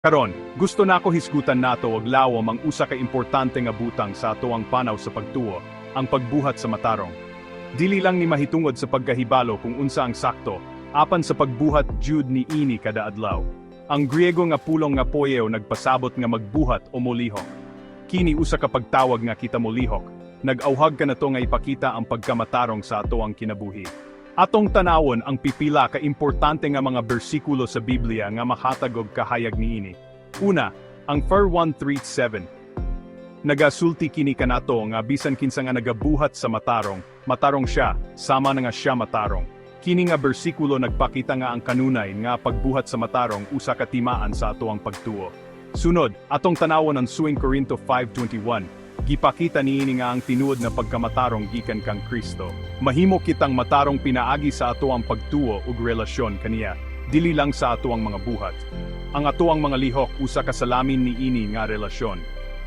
Karon, gusto nako hisgutan nato og lawom ang usa ka importante nga butang sa atoang panaw sa pagtuo, ang pagbuhat sa matarong. Dili lang ni mahitungod sa pagkahibalo kung unsa ang sakto, apan sa pagbuhat jud ni ini kada adlaw. Ang Griego nga pulong nga poieo nagpasabot nga magbuhat o molihok. Kini usa ka pagtawag nga kita molihok, nag-auhag ka nato nga ipakita ang pagkamatarong sa atoang kinabuhi. Atong tanawon ang pipila ka importante nga mga bersikulo sa Biblia nga makatag og kahayag niini. Una, ang 1:3-7. Nagasulti kini kanato nga bisan kinsa nga nagabuhat sa matarong, matarong siya, sama na nga siya matarong. Kini nga bersikulo nagpakita nga ang kanunay nga pagbuhat sa matarong usa ka timaan sa atoang pagtuo. Sunod, atong tanawon ang 2 Corinto 5:21. Gipakita niini nga ang tinuod na pagkamatarong gikan kang Kristo. Mahimo kitang matarong pinaagi sa atoang pagtuo ug relasyon kaniya, dili lang sa atoang mga buhat. Ang atoang mga lihok usa ka salamin niini nga relasyon.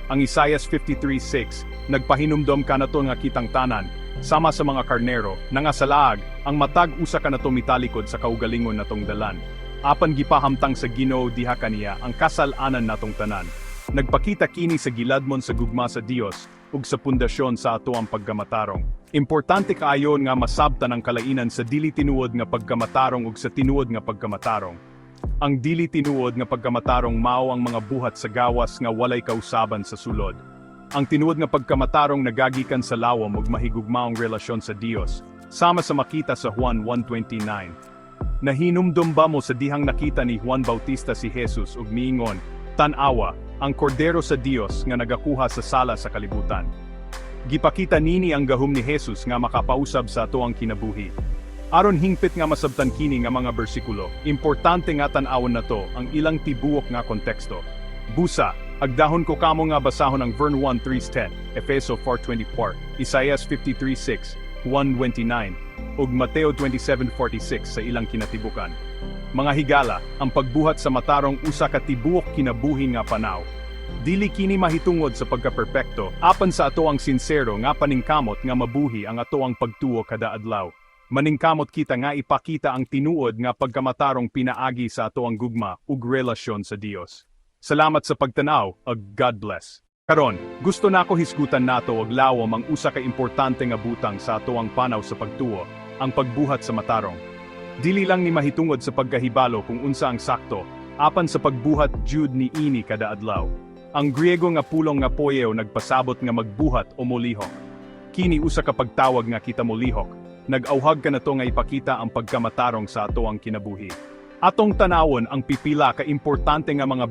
Ang Isaias 53:6 nagpahinumdom kanato nga kitang tanan sama sa mga karnero nga sa laag ang matag usa kanato mitalikod sa kaugalingon natong dalan. Apan gipahamtang sa Ginoo diha kaniya ang kasal-anan natong tanan. Nagpakita kini sa giladmon sa gugma sa Dios ug sa pundasyon sa atoang pagkamatarong. Importante kaayon nga masabtan ang kalainan sa dili tinuod nga pagkamatarong ug sa tinuod nga pagkamatarong. Ang dili tinuod nga pagkamatarong mao ang mga buhat sa gawas nga walay kausaban sa sulod. Ang tinuod nga pagkamatarong nagagikan sa lawom ug mahigugmaong relasyon sa Dios, sama sa makita sa Juan 1:29. Nahinumdum ba mo sa dihang nakita ni Juan Bautista si Jesus ug miingon, "Tan-awa, ang kordero sa Dios nga nagakuha sa sala sa kalibutan." Gipakita nini ang gahom ni Jesus nga makapausab sa atoang kinabuhi. Aron hingpit nga masabtan kini nga mga bersikulo, importante nga tan-awon nato ang ilang tibuok nga konteksto. Busa, agdahon ko kamo nga basahon ang Vern 1:3-10, Efeso 4:24, Isaias 53:6, 1:29, ug Mateo 27:46 sa ilang kinatibukan. Mga higala, ang pagbuhat sa matarong usa ka tibuok kinabuhi nga panaw. Dili kini mahitungod sa pagkaperpekto, apan sa ato ang sincero nga paningkamot nga mabuhi ang ato ang pagtuo kada adlaw. Maningkamot kita nga ipakita ang tinuod nga pagkamatarong pinaagi sa ato ang gugma ug relasyon sa Dios. Salamat sa pagtanaw, ug God bless. Karon, gusto nako hisgutan nato og lawom ang usa ka importante nga butang sa ato ang panaw sa pagtuo, ang pagbuhat sa matarong. Dili lang ni mahitungod sa pagkahibalo kung unsa ang sakto, apan sa pagbuhat jud ni ini kada adlaw. Ang Griego nga pulong nga poieo nagpasabot nga magbuhat o molihok. Kini usa ka pagtawag nga kita molihok, nag-auhag ka nato nga ipakita ang pagkamatarong sa ato ang kinabuhi. Atong tanawon ang pipila ka importante nga mga